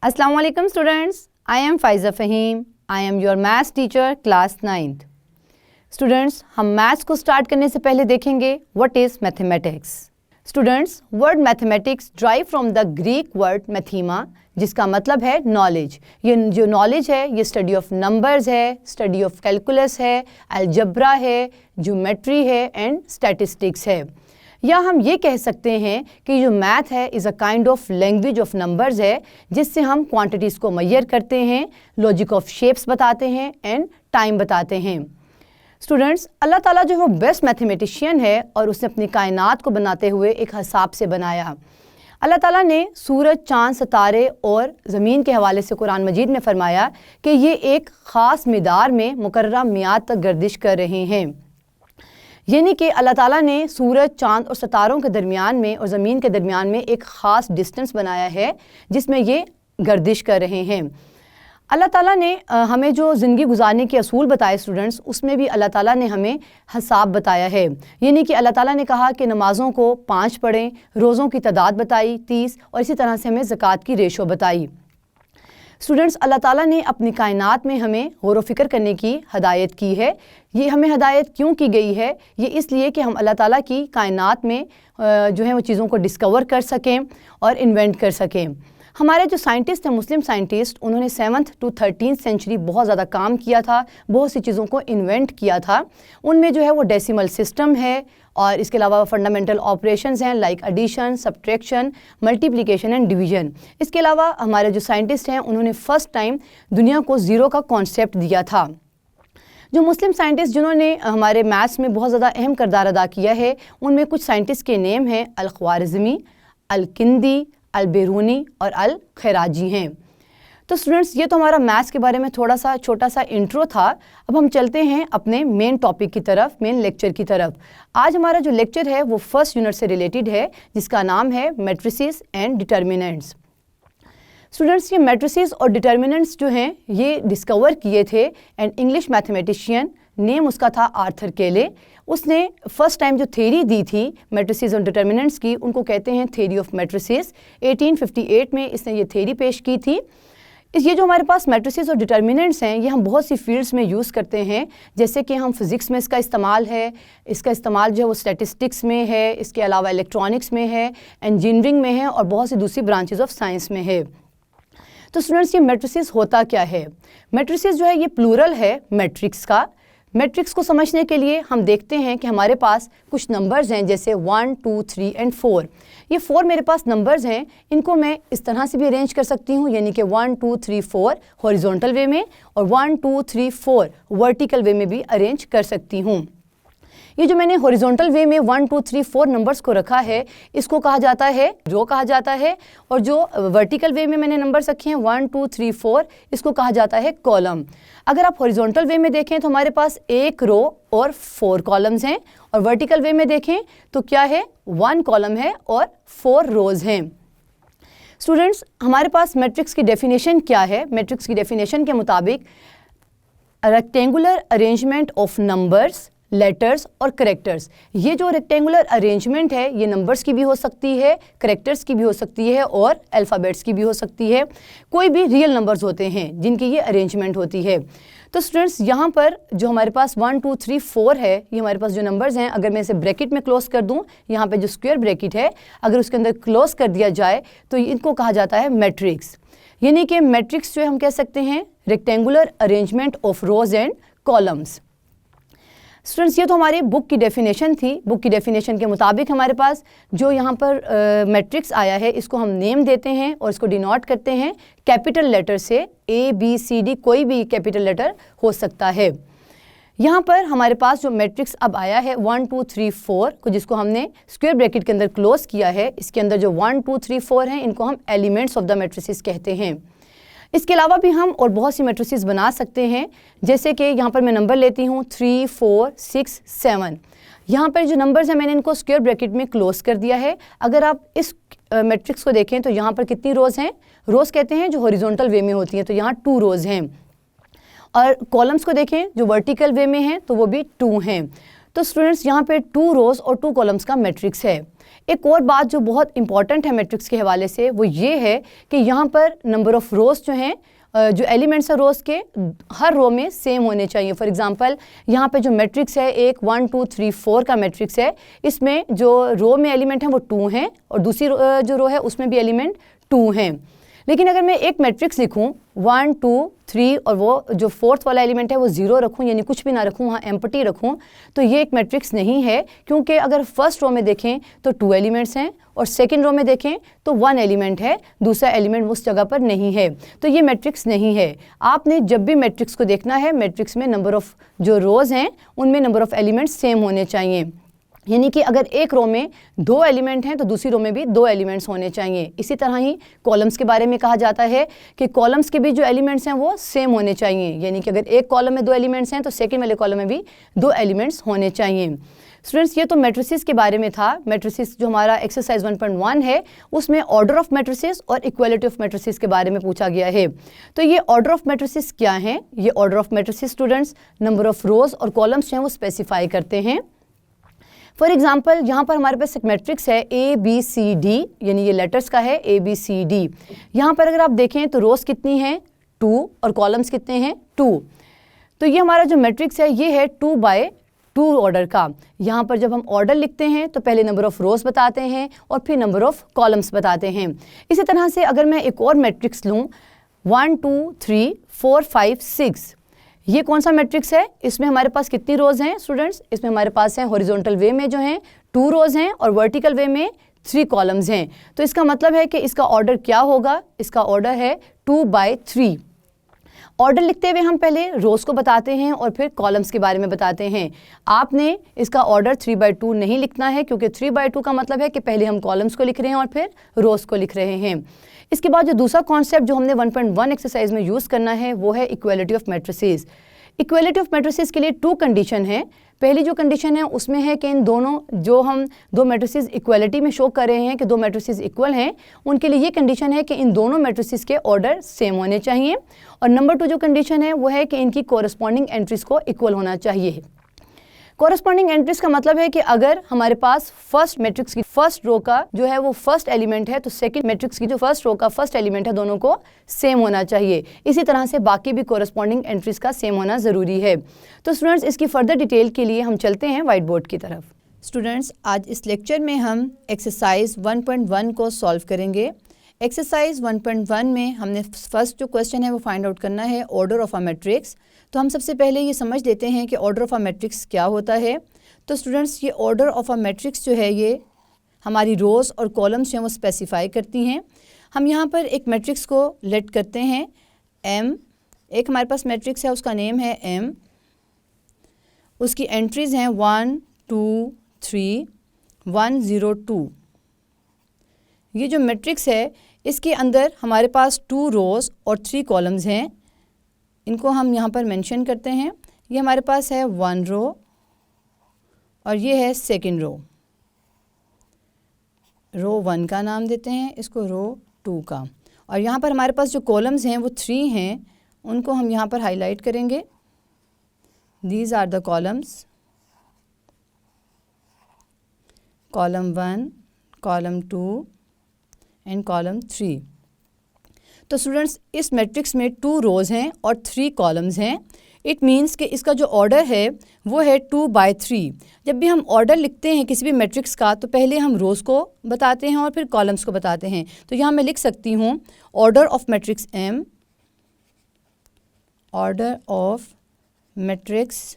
Assalamu alaikum students. I am Faiza Fahim. I am your maths teacher class 9th. Students, हम maths को start करने से पहले देखेंगे what is mathematics. Students, word mathematics derive from the Greek word mathema, जिसका मतलब है knowledge. ये जो नॉलेज है ये स्टडी ऑफ नंबर्स है, स्टडी ऑफ कैलकुलस है, अलजब्रा है, ज्योमेट्री है एंड स्टैटिस्टिक्स है. या हम ये कह सकते हैं कि जो मैथ है is a kind of language of numbers है, जिससे हम क्वांटिटीज़ को मेजर करते हैं, लॉजिक ऑफ शेप्स बताते हैं एंड टाइम बताते हैं. स्टूडेंट्स, अल्लाह ताला जो है वो बेस्ट मैथमेटिशियन है और उसने अपनी कायनात को बनाते हुए एक हिसाब से बनाया. अल्लाह ताला ने सूरज, चाँद, सितारे और ज़मीन के हवाले से कुरान मजीद में फ़रमाया कि ये एक ख़ास मिदार में मुकर्रर मियाद तक गर्दिश कर रहे हैं. यानी कि अल्लाह ताला ने सूरज, चाँद और सितारों के दरमियान में और ज़मीन के दरमियान में एक ख़ास डिस्टेंस बनाया है जिसमें ये गर्दिश कर रहे हैं. अल्लाह ताला ने हमें जो ज़िंदगी गुजारने के असूल बताए स्टूडेंट्स, उसमें भी अल्लाह ताला ने हमें हिसाब बताया है. यानी कि अल्लाह ताला ने कहा कि नमाज़ों को 5 पढ़ें, रोज़ों की तादाद बताई 30 और इसी तरह से हमें ज़कात की रेशो बताई. स्टूडेंट्स, अल्लाह ताला ने अपनी कायनात में हमें गौर व फ़िक्र करने की हदायत की है. ये हमें हदायत क्यों की गई है? ये इसलिए कि हम अल्लाह ताला की कायनात में जो है वो चीज़ों को डिस्कवर कर सकें और इन्वेंट कर सकें. हमारे जो साइंटिस्ट हैं, मुस्लिम साइंटिस्ट, उन्होंने 7th to 13th सेंचुरी बहुत ज़्यादा काम किया था, बहुत सी चीज़ों को इन्वेंट किया था. उनमें जो है वो डेसिमल सिस्टम है और इसके अलावा फंडामेंटल ऑपरेशंस हैं like addition, subtraction, multiplication and division. इसके अलावा हमारे जो साइंटिस्ट हैं उन्होंने फ़र्स्ट टाइम दुनिया को ज़ीरो का कॉन्सेप्ट दिया था. जो मुस्लिम साइंटिस्ट जिन्होंने हमारे मैथ्स में बहुत ज़्यादा अहम किरदार अदा किया है, उनमें कुछ साइंटिस्ट के नेम हैं अल-ख्वारिज़मी, अल-किंदी, अल-बिरूनी और अल-खराजी हैं. तो स्टूडेंट्स, ये तो हमारा मैथ्स के बारे में थोड़ा सा छोटा सा इंट्रो था. अब हम चलते हैं अपने मेन टॉपिक की तरफ, मेन लेक्चर की तरफ. आज हमारा जो लेक्चर है वो फर्स्ट यूनिट से रिलेटेड है, जिसका नाम है मैट्रिसेस एंड डिटर्मिनेंट्स. स्टूडेंट्स, ये मैट्रिसेस और डिटर्मिनेंट्स जो हैं ये डिस्कवर किए थे एंड इंग्लिश मैथमेटिशियन, नेम उसका था आर्थर केले. उसने फर्स्ट टाइम जो थ्योरी दी थी मैट्रिसेस और डिटर्मिनेंट्स की, उनको कहते हैं थ्योरी ऑफ मैट्रिसेस. 1858 में इसने ये थ्योरी पेश की थी. ये जो हमारे पास मैट्रिसेस और डिटर्मिनेंट्स हैं ये हम बहुत सी फील्ड्स में यूज़ करते हैं. जैसे कि हम फिज़िक्स में इसका इस्तेमाल है, इसका इस्तेमाल जो है वो स्टैटिस्टिक्स में है, इसके अलावा इलेक्ट्रॉनिक्स में है, इंजीनियरिंग में है और बहुत सी दूसरी ब्रांचेस ऑफ साइंस में है. तो स्टूडेंट्स, ये मैट्रिसेस होता क्या है? मैट्रिसेस जो है ये प्लूरल है मैट्रिक्स का. मैट्रिक्स को समझने के लिए हम देखते हैं कि हमारे पास कुछ नंबर्स हैं जैसे 1, 2, 3 एंड 4. ये 4 मेरे पास नंबर्स हैं. इनको मैं इस तरह से भी अरेंज कर सकती हूँ, यानी कि 1, 2, 3, 4 हॉरिजॉन्टल वे में और 1, 2, 3, 4 वर्टिकल वे में भी अरेंज कर सकती हूँ. ये जो मैंने हॉरिजॉन्टल वे में 1, 2, 3, 4 नंबर्स को रखा है इसको कहा जाता है रो कहा जाता है, और जो वर्टिकल वे में मैंने नंबर्स रखे हैं 1, 2, 3, 4 इसको कहा जाता है कॉलम. अगर आप हॉरिजॉन्टल वे में देखें तो हमारे पास 1 रो और 4 कॉलम्स हैं, और वर्टिकल वे में देखें तो क्या है, 1 कॉलम है और 4 रोज़ हैं. स्टूडेंट्स, हमारे पास मैट्रिक्स की डेफिनेशन क्या है? मैट्रिक्स की डेफिनेशन के मुताबिक rectangular arrangement of numbers, letters और करेक्टर्स. ये जो रेक्टेंगुलर अरेंजमेंट है ये नंबर्स की भी हो सकती है, करेक्टर्स की भी हो सकती है और अल्फ़ाबेट्स की भी हो सकती है. कोई भी रियल नंबर्स होते हैं जिनकी ये अरेंजमेंट होती है. तो स्टूडेंट्स, यहाँ पर जो हमारे पास 1, 2, 3, 4 है, ये हमारे पास जो नंबर्स हैं, अगर मैं इसे ब्रैकेट में क्लोज कर दूँ, यहाँ पे जो स्क्वायर ब्रैकेट है अगर उसके अंदर क्लोज कर दिया जाए तो इनको कहा जाता है मैट्रिक्स. यानी कि मैट्रिक्स जो है हम कह सकते हैं rectangular arrangement of rose and columns. Students, ये तो हमारी बुक की डेफिनेशन थी. बुक की डेफिनेशन के मुताबिक हमारे पास जो यहाँ पर मैट्रिक्स आया है इसको हम नेम देते हैं और इसको डिनोट करते हैं कैपिटल लेटर से. ABCD कोई भी कैपिटल लेटर हो सकता है. यहाँ पर हमारे पास जो मैट्रिक्स अब आया है 1, 2, 3, 4 को, जिसको हमने स्क्वायर ब्रैकेट के अंदर क्लोज किया है, इसके अंदर जो 1, 2, 3, 4 हैं इनको हम एलिमेंट्स ऑफ द मैट्रिसेस कहते हैं. इसके अलावा भी हम और बहुत सी मैट्रिसेस बना सकते हैं. जैसे कि यहाँ पर मैं नंबर लेती हूँ 3, 4, 6, 7. यहाँ पर जो नंबर्स हैं मैंने इनको स्क्वायर ब्रैकेट में क्लोज कर दिया है. अगर आप इस मैट्रिक्स को देखें तो यहाँ पर कितनी रोज़ हैं? रोज़ कहते हैं जो हॉरिजॉन्टल वे में होती हैं, तो यहाँ 2 रोज़ हैं. और कॉलम्स को देखें जो वर्टिकल वे में हैं तो वो भी 2 हैं. तो स्टूडेंट्स यहाँ पे 2 रोज और 2 कॉलम्स का मैट्रिक्स है। एक और बात जो बहुत इंपॉर्टेंट है मैट्रिक्स के हवाले से वो ये है कि यहाँ पर नंबर ऑफ रोज जो हैं, जो एलिमेंट्स है रोज के, हर रो में सेम होने चाहिए। फॉर एग्जांपल यहाँ पे जो मैट्रिक्स है एक 1 2 3 4 का मैट्रिक्स है, इसमें जो रो में एलिमेंट हैं वो 2 हैं और दूसरी जो रो है उसमें भी एलिमेंट 2 हैं। लेकिन अगर मैं एक मैट्रिक्स लिखूं 1 2 3 और वो जो फोर्थ वाला एलिमेंट है वो 0 रखूं, यानी कुछ भी ना रखूं, वहाँ एम्प्टी रखूं, तो ये एक मैट्रिक्स नहीं है। क्योंकि अगर फर्स्ट रो में देखें तो 2 एलिमेंट्स हैं और सेकंड रो में देखें तो 1 एलिमेंट है, दूसरा एलिमेंट उस जगह पर नहीं है, तो ये मैट्रिक्स नहीं है। आपने जब भी मैट्रिक्स को देखना है, मैट्रिक्स में नंबर ऑफ जो रोज़ हैं उनमें नंबर ऑफ एलिमेंट्स सेम होने चाहिए। यानी कि अगर एक रो में 2 एलिमेंट हैं तो दूसरी रो में भी 2 एलिमेंट्स होने चाहिए। इसी तरह ही कॉलम्स के बारे में कहा जाता है कि कॉलम्स के भी जो एलिमेंट्स हैं वो सेम होने चाहिए। यानी कि अगर एक कॉलम में 2 एलिमेंट्स हैं तो सेकंड वाले कॉलम में भी 2 एलिमेंट्स होने चाहिए। स्टूडेंट्स, ये तो मैट्रिसेस के बारे में था। मैट्रिसेस जो हमारा एक्सरसाइज 1.1 है उसमें ऑर्डर ऑफ मैट्रिसेस और इक्वालिटी ऑफ मैट्रिसेस के बारे में पूछा गया है। तो ये ऑर्डर ऑफ मैट्रिसेस क्या हैं? ये order of matrices students number of रोज और कॉलम्स हैं वो स्पेसिफाई करते हैं। फॉर एग्जाम्पल यहाँ पर हमारे पास एक मैट्रिक्स है ABCD, यानी ये लेटर्स का है ABCD। यहाँ पर अगर आप देखें तो रोज कितनी हैं 2 और कॉलम्स कितने हैं 2। तो ये हमारा जो मैट्रिक्स है ये है 2 by 2 ऑर्डर का। यहाँ पर जब हम ऑर्डर लिखते हैं तो पहले नंबर ऑफ रोज बताते हैं और फिर नंबर ऑफ कॉलम्स बताते हैं। इसी तरह से अगर मैं एक और मैट्रिक्स लूँ 1 2 3 4 5 6, ये कौन सा मैट्रिक्स है? इसमें हमारे पास कितनी रोज हैं स्टूडेंट्स? इसमें हमारे पास हैं हॉरिजॉन्टल वे में जो हैं 2 रोज हैं और वर्टिकल वे में 3 कॉलम्स हैं। तो इसका मतलब है कि इसका ऑर्डर क्या होगा? इसका ऑर्डर है 2 by 3। ऑर्डर लिखते हुए हम पहले रोज को बताते हैं और फिर कॉलम्स के बारे में बताते हैं। आपने इसका ऑर्डर 3 by 2 नहीं लिखना है, क्योंकि 3 by 2 का मतलब है कि पहले हम कॉलम्स को लिख रहे हैं और फिर रोज को लिख रहे हैं। इसके बाद जो दूसरा कॉन्सेप्ट जो हमने 1.1 एक्सरसाइज में यूज़ करना है वो है equality of matrices. Equality of matrices के लिए 2 कंडीशन है। पहली जो कंडीशन है उसमें है कि इन दोनों जो हम 2 मैट्रिसेस इक्वालिटी में शो कर रहे हैं कि 2 मैट्रिसेस इक्वल हैं, उनके लिए ये कंडीशन है कि इन दोनों मैट्रिसेस के ऑर्डर सेम होने चाहिए। और नंबर 2 जो कंडीशन है वो है कि इनकी कोरस्पॉन्डिंग एंट्रीज को इक्वल होना चाहिए। कोरस्पॉन्डिंग एंट्रीज का मतलब है कि अगर हमारे पास फर्स्ट मैट्रिक्स की फर्स्ट रो का जो है वो फर्स्ट एलिमेंट है तो सेकंड मैट्रिक्स की जो फर्स्ट रो का फर्स्ट एलिमेंट है दोनों को सेम होना चाहिए। इसी तरह से बाकी भी कोरस्पॉन्डिंग एंट्रीज का सेम होना ज़रूरी है। तो स्टूडेंट्स, इसकी फर्दर डिटेल के लिए हम चलते हैं वाइट बोर्ड की तरफ। स्टूडेंट्स, आज इस लेक्चर में हम एक्सरसाइज 1.1 को सॉल्व करेंगे। एक्सरसाइज 1.1 में हमने फर्स्ट जो क्वेश्चन है वो फाइंड आउट करना है ऑर्डर ऑफ अ मैट्रिक्स। तो हम सबसे पहले ये समझ लेते हैं कि ऑर्डर ऑफ अ मैट्रिक्स क्या होता है। तो स्टूडेंट्स, ये ऑर्डर ऑफ अ मैट्रिक्स जो है ये हमारी रोज़ और कॉलम्स जो हैं वो स्पेसिफाई करती हैं। हम यहाँ पर एक मैट्रिक्स को लेट करते हैं M। एक हमारे पास मैट्रिक्स है उसका नेम है M। उसकी एंट्रीज़ हैं 1 2 3 1 0 2। ये जो मैट्रिक्स है इसके अंदर हमारे पास 2 रोज़ और 3 कॉलम्स हैं। इनको हम यहाँ पर मेंशन करते हैं। ये हमारे पास है 1 रो और ये है सेकंड रो। रो 1 का नाम देते हैं इसको, रो 2 का। और यहाँ पर हमारे पास जो कॉलम्स हैं वो 3 हैं, उनको हम यहाँ पर हाईलाइट करेंगे। These are the columns, column 1, column 2 and column 3। तो स्टूडेंट्स, इस मैट्रिक्स में 2 रोज़ हैं और 3 कॉलम्स हैं। इट मीन्स कि इसका जो ऑर्डर है वो है 2 by 3। जब भी हम ऑर्डर लिखते हैं किसी भी मैट्रिक्स का तो पहले हम रोज़ को बताते हैं और फिर कॉलम्स को बताते हैं। तो यहाँ मैं लिख सकती हूँ order of matrix M, order of matrix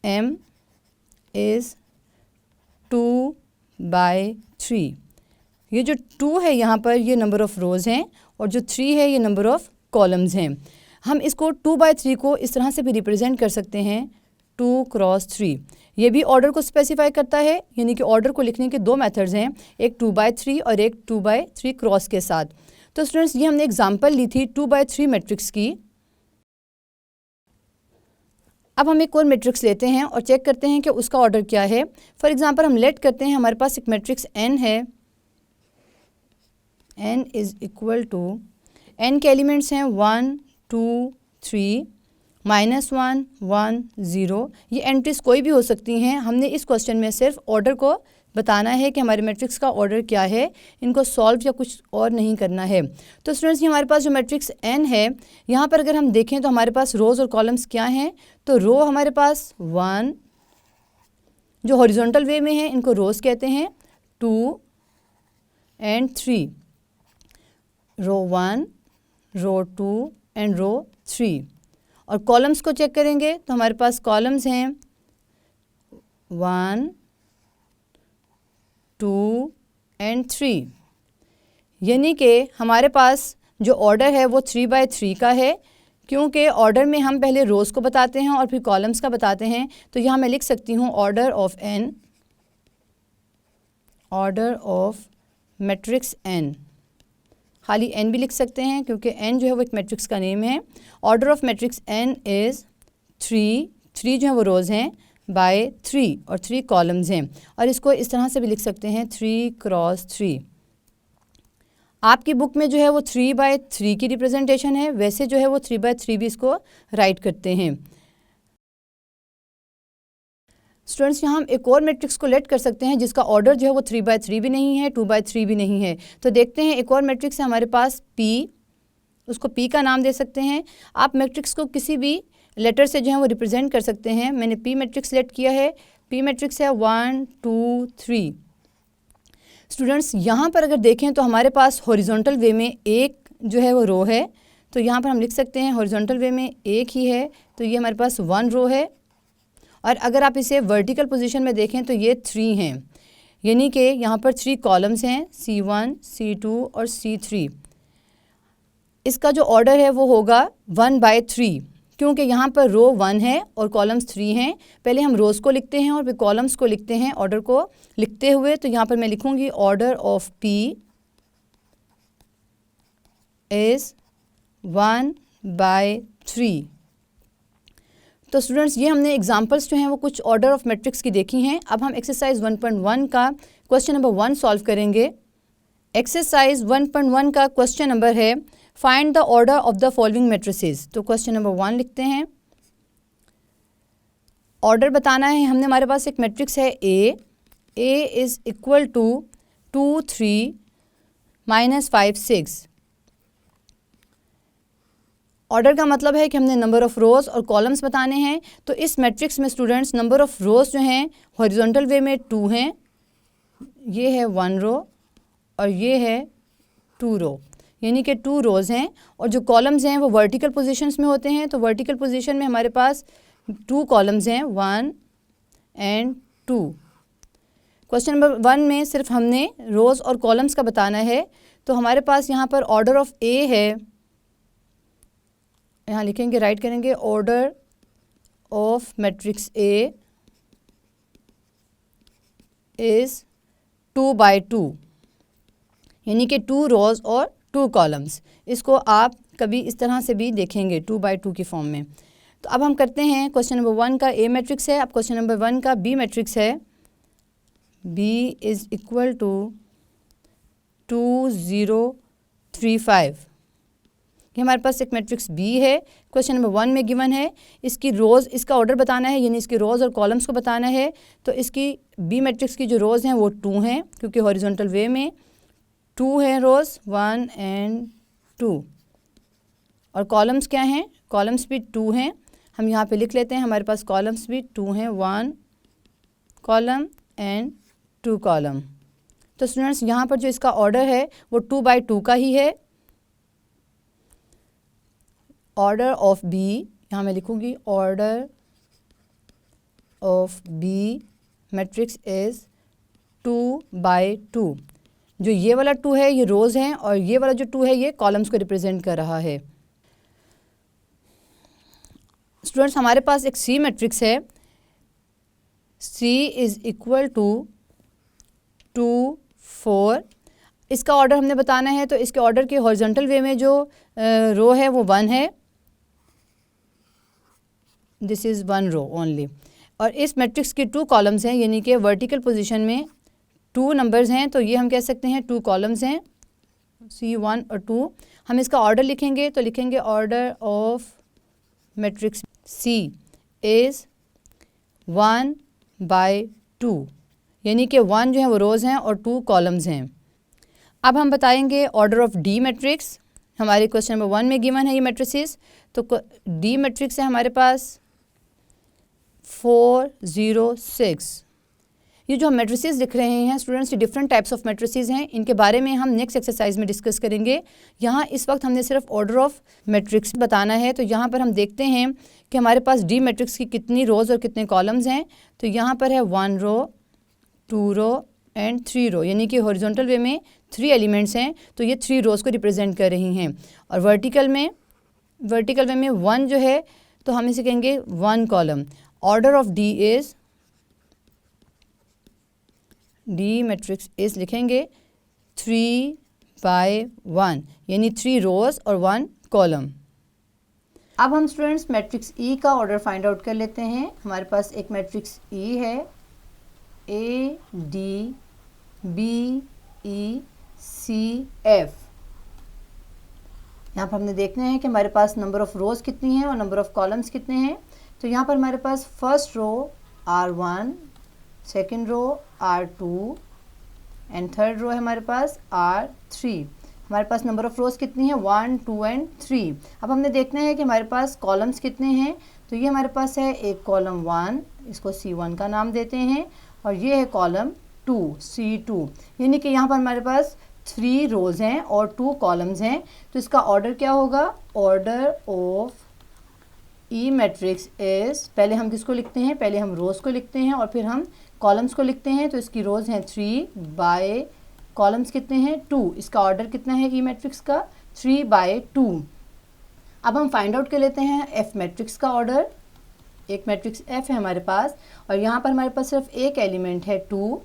M is 2 by 3। ये जो 2 है यहाँ पर ये नंबर ऑफ़ रोज़ हैं और जो 3 है ये नंबर ऑफ़ कॉलम्स हैं। हम इसको 2 by 3 को इस तरह से भी रिप्रेजेंट कर सकते हैं 2 क्रॉस 3। ये भी ऑर्डर को स्पेसिफाई करता है, यानी कि ऑर्डर को लिखने के 2 मेथड्स हैं, एक 2 by 3 और एक 2 by 3 क्रॉस के साथ। तो स्टूडेंट्स, ये हमने एग्जांपल ली थी 2 by 3 मैट्रिक्स की। अब हम एक और मैट्रिक्स लेते हैं और चेक करते हैं कि उसका ऑर्डर क्या है। फॉर एग्जांपल हम लेट करते हैं हमारे पास एक मैट्रिक्स N है। N is equal to, N के एलिमेंट्स हैं 1 2 3 -1 1 0, ये एंट्रीज कोई भी हो सकती हैं। हमने इस क्वेश्चन में सिर्फ ऑर्डर को बताना है कि हमारे मैट्रिक्स का ऑर्डर क्या है, इनको सॉल्व या कुछ और नहीं करना है। तो स्टूडेंट्स, ये हमारे पास जो मैट्रिक्स n है, यहाँ पर अगर हम देखें तो हमारे पास रोज़ और कॉलम्स क्या हैं। तो रो हमारे पास 1 जो हॉरिजॉन्टल वे में है, इनको रोज़ कहते हैं, 2 एंड 3, रो 1 रो 2 एंड रो 3। और कॉलम्स को चेक करेंगे तो हमारे पास कॉलम्स हैं 1 2 एंड 3, यानी कि हमारे पास जो ऑर्डर है वो 3/3 का है, क्योंकि ऑर्डर में हम पहले रोज़ को बताते हैं और फिर कॉलम्स का बताते हैं। तो यहाँ मैं लिख सकती हूँ order of n, order of matrix n, खाली n भी लिख सकते हैं क्योंकि n जो है वो एक मैट्रिक्स का नेम है। Order of matrix n is 3 जो है वो रोज़ हैं बाय 3 और 3 कॉलम्स हैं। और इसको इस तरह से भी लिख सकते हैं 3 क्रॉस 3। आपकी बुक में जो है वो 3/3 की रिप्रेजेंटेशन है, वैसे जो है वो 3/3 भी इसको राइट करते हैं। स्टूडेंट्स, यहाँ हम एक और मैट्रिक्स को लेट कर सकते हैं जिसका ऑर्डर जो है वो 3/3 भी नहीं है, 2/3 भी नहीं है। तो देखते हैं, एक और मैट्रिक्स है हमारे पास P, उसको P का नाम दे सकते हैं। आप मैट्रिक्स को किसी भी लेटर से जो है वो रिप्रेजेंट कर सकते हैं। मैंने P मैट्रिक्स लेट किया है। P मैट्रिक्स है 1 2 3। स्टूडेंट्स, यहाँ पर अगर देखें तो हमारे पास हॉरिजॉन्टल वे में एक जो है वो रो है, तो यहाँ पर हम लिख सकते हैं हॉरिजॉन्टल वे में एक ही है, तो ये हमारे पास 1 रो है। और अगर आप इसे वर्टिकल पोजीशन में देखें तो ये 3 हैं, यानी कि यहाँ पर 3 कॉलम्स हैं, C1 C2 और C3। इसका जो ऑर्डर है वो होगा 1/3, क्योंकि यहाँ पर रो 1 है और कॉलम्स 3 हैं। पहले हम रोज़ को लिखते हैं और फिर कॉलम्स को लिखते हैं ऑर्डर को लिखते हुए। तो यहाँ पर मैं लिखूँगी ऑर्डर ऑफ P इज़ 1/3। तो स्टूडेंट्स, ये हमने एग्जांपल्स जो हैं वो कुछ ऑर्डर ऑफ मैट्रिक्स की देखी हैं। अब हम एक्सरसाइज 1.1 का क्वेश्चन नंबर 1 सॉल्व करेंगे। एक्सरसाइज 1.1 का क्वेश्चन नंबर है find the order of the following matrices. तो क्वेश्चन नंबर 1 लिखते हैं। ऑर्डर बताना है हमने, हमारे पास एक मैट्रिक्स है A is equal to 2 3 -5 6। Order का मतलब है कि हमने नंबर ऑफ़ रोज़ और कॉलम्स बताने हैं। तो इस मैट्रिक्स में स्टूडेंट्स नंबर ऑफ़ रोज़ जो हैं हॉरिजॉन्टल वे में 2 हैं, ये है 1 रो और ये है 2 रो, यानी कि 2 रोज़ हैं। और जो कॉलम्स हैं वो वर्टिकल पोजीशंस में होते हैं। तो वर्टिकल पोजीशन में हमारे पास 2 कॉलम्स हैं, 1 एंड 2। क्वेश्चन नंबर 1 में सिर्फ हमने रोज़ और कॉलम्स का बताना है। तो हमारे पास यहाँ पर ऑर्डर ऑफ A है, यहाँ लिखेंगे, राइट करेंगे order of matrix A is 2/2, यानी कि 2 रोज़ और 2 कॉलम्स। इसको आप कभी इस तरह से भी देखेंगे 2/2 की फॉर्म में। तो अब हम करते हैं, क्वेश्चन नंबर 1 का A मैट्रिक्स है, अब क्वेश्चन नंबर 1 का B मैट्रिक्स है। B is equal to 2 0 3 5। ये हमारे पास एक मैट्रिक्स B है, क्वेश्चन नंबर 1 में गिवन है। इसकी रोज़, इसका ऑर्डर बताना है, यानी इसकी रोज़ और कॉलम्स को बताना है। तो इसकी B मैट्रिक्स की जो रोज़ हैं वो 2 हैं, क्योंकि हॉरिजॉन्टल वे में 2 हैं रोज़, 1 एंड 2। और कॉलम्स क्या हैं? कॉलम्स भी 2 हैं। हम यहाँ पे लिख लेते हैं, हमारे पास कॉलम्स भी 2 हैं, 1 कॉलम एंड 2 कॉलम। तो स्टूडेंट्स, यहाँ पर जो इसका ऑर्डर है वो 2/2 का ही है। ऑर्डर ऑफ B, यहाँ मैं लिखूँगी order of B matrix is 2/2। जो ये वाला 2 है ये रोज़ हैं और ये वाला जो 2 है ये कॉलम्स को रिप्रेजेंट कर रहा है। स्टूडेंट्स, हमारे पास एक C मैट्रिक्स है, C इज़ इक्वल टू 2 4। इसका ऑर्डर हमने बताना है, तो इसके ऑर्डर के हॉरिजॉन्टल वे में जो रो है वो 1 है, दिस इज़ 1 रो ओनली। और इस मैट्रिक्स की 2 कॉलम्स हैं, यानी कि वर्टिकल पोजीशन में 2 नंबर्स हैं, तो ये हम कह सकते हैं 2 कॉलम्स हैं, C1 और 2। हम इसका ऑर्डर लिखेंगे तो लिखेंगे order of matrix C is 1/2, यानी कि 1 जो है वो रोज़ हैं और 2 कॉलम्स हैं। अब हम बताएंगे ऑर्डर ऑफ डी मैट्रिक्स। हमारे क्वेश्चन नंबर 1 में गिवन है ये मैट्रिसेस। तो डी मैट्रिक्स है हमारे पास 4 0 6। ये जो हम मैट्रिसेस लिख रहे हैं स्टूडेंट्स, ये डिफरेंट टाइप्स ऑफ मैट्रिसेस हैं। इनके बारे में हम नेक्स्ट एक्सरसाइज में डिस्कस करेंगे। यहाँ इस वक्त हमने सिर्फ ऑर्डर ऑफ मैट्रिक्स बताना है। तो यहाँ पर हम देखते हैं कि हमारे पास डी मैट्रिक्स की कितनी रोज़ और कितने कॉलम्स हैं। तो यहाँ पर है 1 रो 2 रो एंड 3 रो, यानी कि हॉरिजॉन्टल वे में 3 एलिमेंट्स हैं, तो ये 3 रोज़ को रिप्रेजेंट कर रही हैं। और वर्टिकल वे में 1 जो है तो हम इसे कहेंगे 1 column. Order of D is, D matrix is लिखेंगे 3/1, यानी 3 रोज़ और 1 कॉलम। अब हम स्टूडेंट्स मैट्रिक्स ई का ऑर्डर फाइंड आउट कर लेते हैं। हमारे पास एक मैट्रिक्स ई है, A D B E C F। यहाँ पर हमने देखना है कि हमारे पास नंबर ऑफ़ रोज़ कितनी हैं और नंबर ऑफ़ कॉलम्स कितने हैं। तो यहाँ पर हमारे पास first row R1, second row R2 and third row है हमारे पास R3। हमारे पास नंबर ऑफ़ रोज़ कितनी है 1 2 एंड 3। अब हमने देखना है कि हमारे पास कॉलम्स कितने हैं। तो ये हमारे पास है एक कॉलम 1, इसको C1 का नाम देते हैं, और ये है कॉलम 2 C2, यानी कि यहाँ पर हमारे पास 3 रोज़ हैं और 2 कॉलम्स हैं। तो इसका ऑर्डर क्या होगा, order of E matrix is, पहले हम किसको लिखते हैं, पहले हम रोज़ को लिखते हैं और फिर हम कॉलम्स को लिखते हैं। तो इसकी रोज़ हैं 3 बाय कॉलम्स कितने हैं 2। इसका ऑर्डर कितना है ई मैट्रिक्स का 3/2। अब हम फाइंड आउट कर लेते हैं एफ मैट्रिक्स का ऑर्डर। एक मैट्रिक्स एफ है हमारे पास और यहाँ पर हमारे पास सिर्फ एक एलिमेंट है 2।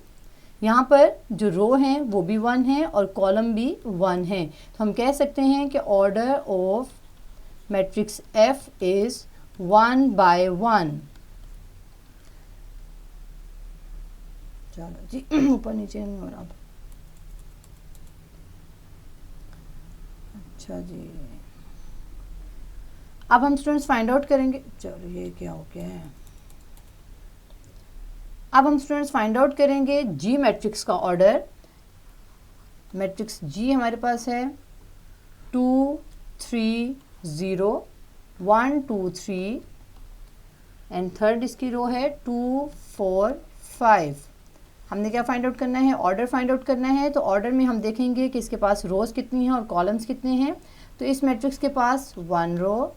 यहाँ पर जो रो हैं वो भी 1 है और कॉलम भी 1 है। तो हम कह सकते हैं कि order of matrix F is 1/1। चलो जी, ऊपर नीचे नहीं हो रहा। अच्छा जी, अब हम स्टूडेंट्स फाइंड आउट करेंगे। चलो ये क्या हो गया है। अब हम स्टूडेंट्स फाइंड आउट करेंगे जी मैट्रिक्स का ऑर्डर। मैट्रिक्स जी हमारे पास है 2 3 0 1 2 3 एंड थर्ड इसकी रो है 2 4 5। हमने क्या फाइंड आउट करना है, ऑर्डर फाइंड आउट करना है। तो ऑर्डर में हम देखेंगे कि इसके पास रोज़ कितनी हैं और कॉलम्स कितने हैं। तो इस मैट्रिक्स के पास 1 रो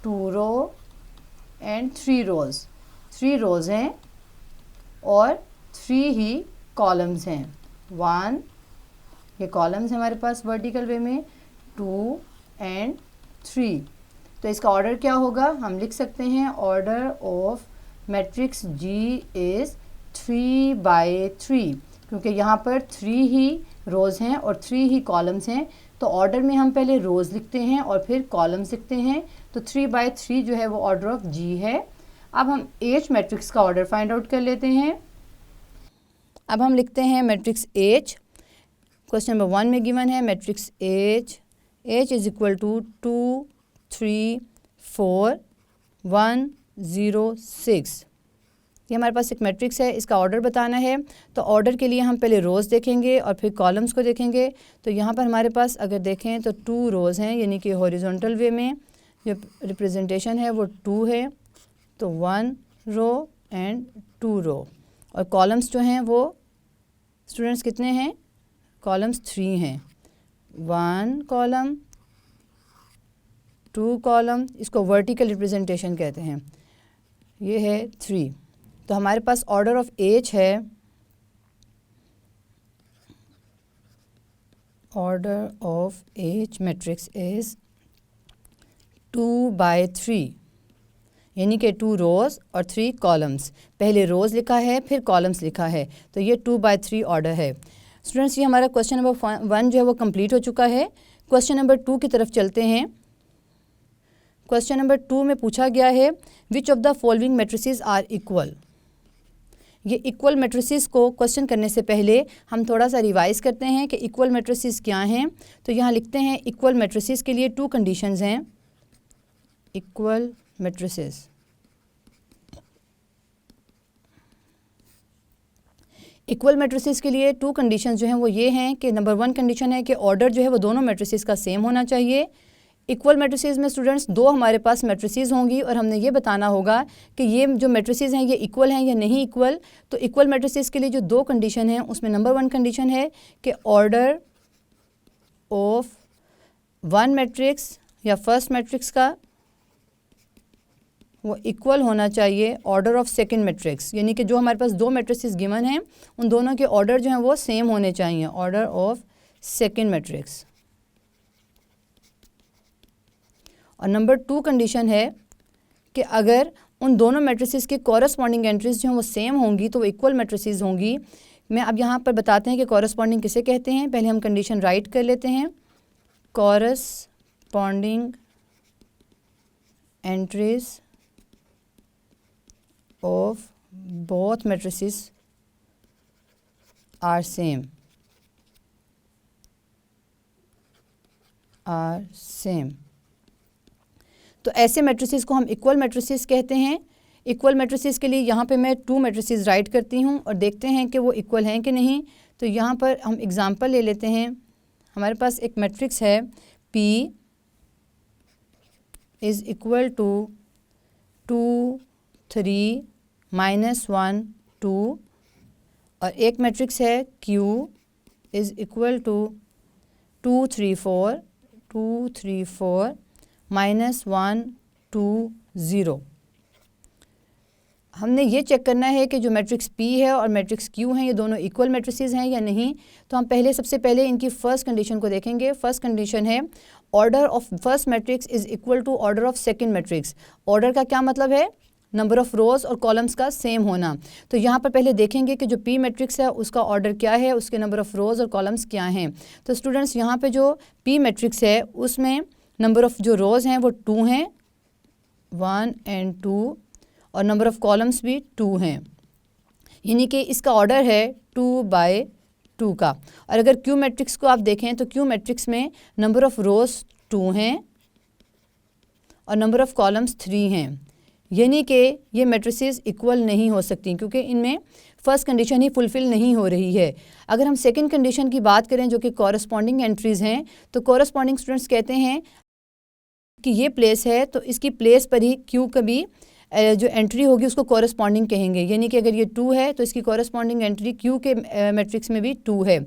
2 रो एंड 3 रोज़, 3 रोज़ हैं और 3 ही कॉलम्स हैं। 1 ये कॉलम्स हैं हमारे पास वर्टिकल वे में, 2 एंड 3। तो इसका ऑर्डर क्या होगा, हम लिख सकते हैं order of matrix G is 3/3, क्योंकि यहाँ पर 3 ही रोज़ हैं और 3 ही कॉलम्स हैं। तो ऑर्डर में हम पहले रोज़ लिखते हैं और फिर कॉलम्स लिखते हैं। तो 3/3 जो है वो ऑर्डर ऑफ जी है। अब हम एच मैट्रिक्स का ऑर्डर फाइंड आउट कर लेते हैं। अब हम लिखते हैं मैट्रिक्स एच। क्वेश्चन नंबर 1 में गिवन है matrix H is equal to 2 3 4 1 0 6। ये हमारे पास एक मैट्रिक्स है, इसका ऑर्डर बताना है। तो ऑर्डर के लिए हम पहले रोज़ देखेंगे और फिर कॉलम्स को देखेंगे। तो यहाँ पर हमारे पास अगर देखें तो 2 रोज़ हैं, यानी कि हॉरिजॉन्टल वे में जो रिप्रेजेंटेशन है वो 2 है। तो 1 रो एंड 2 रो, और कॉलम्स जो हैं वो स्टूडेंट्स कितने हैं, कॉलम्स 3 हैं। 1 कॉलम 2 कॉलम, इसको वर्टिकल रिप्रेजेंटेशन कहते हैं। ये है 3। तो हमारे पास ऑर्डर ऑफ एच है, order of H matrix is 2/3, यानी कि 2 रोज़ और 3 कॉलम्स। पहले रोज़ लिखा है फिर कॉलम्स लिखा है, तो ये 2/3 ऑर्डर है। स्टूडेंट्स ये हमारा क्वेश्चन नंबर 1 जो है वो कंप्लीट हो चुका है। क्वेश्चन नंबर 2 की तरफ चलते हैं। क्वेश्चन नंबर 2 में पूछा गया है which of the following matrices are equal. ये इक्वल मैट्रिसेस को क्वेश्चन करने से पहले हम थोड़ा सा रिवाइज़ करते हैं कि इक्वल मैट्रिसेस क्या हैं। तो यहाँ लिखते हैं इक्वल मैट्रिसेस के लिए 2 कंडीशंस हैं। Equal matrices. इक्वल मैट्रिसेस के लिए टू कंडीशंस जो हैं वो ये हैं कि नंबर 1 कंडीशन है कि ऑर्डर जो है वो दोनों मैट्रिसेस का सेम होना चाहिए। इक्वल मैट्रिसेस में स्टूडेंट्स दो हमारे पास मैट्रिसेस होंगी और हमने ये बताना होगा कि ये जो मैट्रिसेस हैं ये इक्वल हैं या नहीं इक्वल। तो इक्वल मैट्रिसेस के लिए जो दो कंडीशन हैं उसमें नंबर 1 कंडीशन है कि ऑर्डर ऑफ वन मैट्रिक्स या फर्स्ट मैट्रिक्स का वो इक्वल होना चाहिए ऑर्डर ऑफ सेकंड मैट्रिक्स, यानी कि जो हमारे पास दो मैट्रिसेस गिवन हैं उन दोनों के ऑर्डर जो हैं वो सेम होने चाहिए, ऑर्डर ऑफ सेकंड मैट्रिक्स। और नंबर 2 कंडीशन है कि अगर उन दोनों मैट्रिसेस की कॉरस्पॉन्डिंग एंट्रीज जो हैं वो सेम होंगी तो वो इक्वल मैट्रिसेस होंगी। मैं अब यहाँ पर बताते हैं कि कॉरस्पॉन्डिंग किसे कहते हैं। पहले हम कंडीशन राइट कर लेते हैं। Corresponding entries of both matrices are same, तो ऐसे मैट्रिसेस को हम इक्वल मैट्रिसेस कहते हैं। इक्वल मैट्रिसेस के लिए यहाँ पे मैं 2 मैट्रिसेस राइट करती हूँ और देखते हैं कि वो इक्वल हैं कि नहीं। तो यहाँ पर हम एग्जांपल ले लेते हैं। हमारे पास एक मैट्रिक्स है P इज़ इक्वल टू 2 3 -1 2 और एक मैट्रिक्स है Q इज़ इक्वल टू 2 3 4 -1 2 0। हमने ये चेक करना है कि जो मैट्रिक्स P है और मैट्रिक्स Q हैं ये दोनों इक्वल मैट्रिसेस हैं या नहीं। तो हम सबसे पहले इनकी फर्स्ट कंडीशन को देखेंगे। फर्स्ट कंडीशन है order of first matrix is equal to order of second matrix. Order का क्या मतलब है? नंबर ऑफ़ रोज़ और कॉलम्स का सेम होना। तो यहाँ पर पहले देखेंगे कि जो P मैट्रिक्स है उसका ऑर्डर क्या है, उसके नंबर ऑफ़ रोज़ और कॉलम्स क्या हैं। तो स्टूडेंट्स यहाँ पे जो P मैट्रिक्स है उसमें नंबर ऑफ़ जो रोज़ हैं वो 2 हैं, 1 और 2, और नंबर ऑफ़ कॉलम्स भी 2 हैं, यानी कि इसका ऑर्डर है 2/2 का। और अगर Q मैट्रिक्स को आप देखें तो Q मैट्रिक्स में नंबर ऑफ़ रोज़ 2 हैं और नंबर ऑफ़ कॉलम्स 3 हैं, यानी कि ये मैट्रिसेस इक्वल नहीं हो सकती क्योंकि इनमें फर्स्ट कंडीशन ही फुलफ़िल नहीं हो रही है। अगर हम सेकंड कंडीशन की बात करें जो कि कॉरस्पॉन्डिंग एंट्रीज़ हैं, तो कॉरस्पॉन्डिंग स्टूडेंट्स कहते हैं कि ये प्लेस है तो इसकी प्लेस पर ही Q कभी जो एंट्री होगी उसको कॉरस्पॉन्डिंग कहेंगे, यानी कि अगर ये 2 है तो इसकी कॉरस्पॉन्डिंग एंट्री Q के मैट्रिक्स में भी 2 है।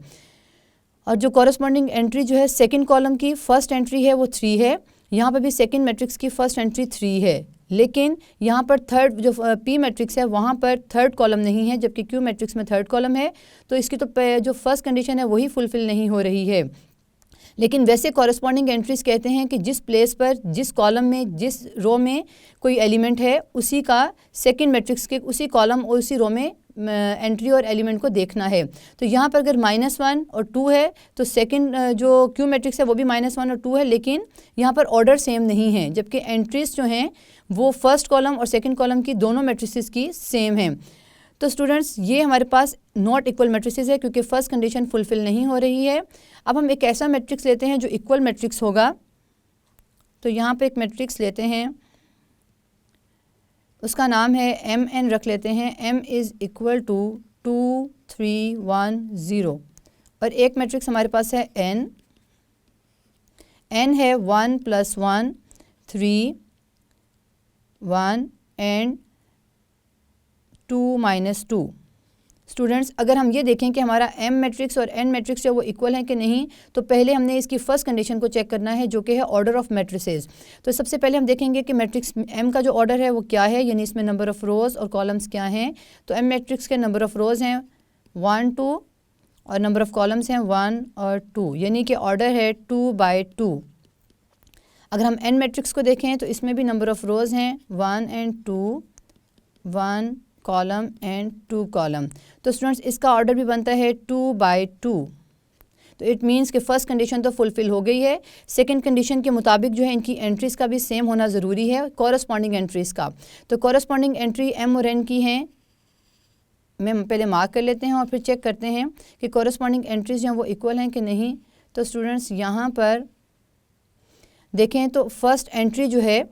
और जो कॉरस्पॉन्डिंग एंट्री जो है सेकंड कॉलम की फर्स्ट एंट्री है वो 3 है। यहाँ पर भी सेकंड मैट्रिक्स की फर्स्ट एंट्री 3 है, लेकिन यहाँ पर थर्ड जो P मैट्रिक्स है वहाँ पर थर्ड कॉलम नहीं है, जबकि Q मैट्रिक्स में थर्ड कॉलम है। तो इसकी तो जो फर्स्ट कंडीशन है वही फुलफ़िल नहीं हो रही है। लेकिन वैसे कॉरस्पॉन्डिंग एंट्रीज कहते हैं कि जिस प्लेस पर, जिस कॉलम में, जिस रो में कोई एलिमेंट है उसी का सेकंड मैट्रिक्स के उसी कॉलम और उसी रो में एंट्री और एलिमेंट को देखना है। तो यहाँ पर अगर -1 और 2 है तो सेकंड जो Q मैट्रिक्स है वो भी -1 और 2 है, लेकिन यहाँ पर ऑर्डर सेम नहीं है, जबकि एंट्रीज जो हैं वो फर्स्ट कॉलम और सेकंड कॉलम की दोनों मैट्रिसेस की सेम हैं। तो स्टूडेंट्स ये हमारे पास नॉट इक्वल मैट्रिसेस है क्योंकि फर्स्ट कंडीशन फुलफ़िल नहीं हो रही है। अब हम एक ऐसा मैट्रिक्स लेते हैं जो इक्वल मैट्रिक्स होगा। तो यहाँ पे एक मैट्रिक्स लेते हैं, उसका नाम है MN रख लेते हैं। M इज़ इक्वल टू 2 3 1 0 और एक मैट्रिक्स हमारे पास है N है 1 + 1 3 1 एंड 2 - 2। स्टूडेंट्स अगर हम ये देखें कि हमारा M मैट्रिक्स और N मैट्रिक्स जो वो इक्वल है कि नहीं, तो पहले हमने इसकी फर्स्ट कंडीशन को चेक करना है जो कि है ऑर्डर ऑफ मैट्रिसेस। तो सबसे पहले हम देखेंगे कि मैट्रिक्स M का जो ऑर्डर है वो क्या है, यानी इसमें नंबर ऑफ़ रोज़ और कॉलम्स क्या हैं। तो M मैट्रिक्स के नंबर ऑफ़ रोज़ हैं 1 2 और नंबर ऑफ़ कॉलम्स हैं 1 और 2, यानी कि ऑर्डर है 2/2। अगर हम N मैट्रिक्स को देखें तो इसमें भी नंबर ऑफ़ रोज़ हैं 1 और 2, 1 कॉलम एंड 2 कॉलम। तो स्टूडेंट्स इसका ऑर्डर भी बनता है 2/2। तो इट मीन्स कि फ़र्स्ट कंडीशन तो फुलफ़िल हो गई है। सेकंड कंडीशन के मुताबिक जो है इनकी एंट्रीज़ का भी सेम होना ज़रूरी है, कॉरस्पॉन्डिंग एंट्रीज़ का। तो कॉरस्पॉन्डिंग एंट्री M और N की हैं, मैं पहले मार्क कर लेते हैं और फिर चेक करते हैं कि कॉरस्पॉन्डिंग एंट्रीज़ जो हैं वो इक्वल हैं कि नहीं। तो स्टूडेंट्स यहाँ पर देखें तो फर्स्ट एंट्री जो है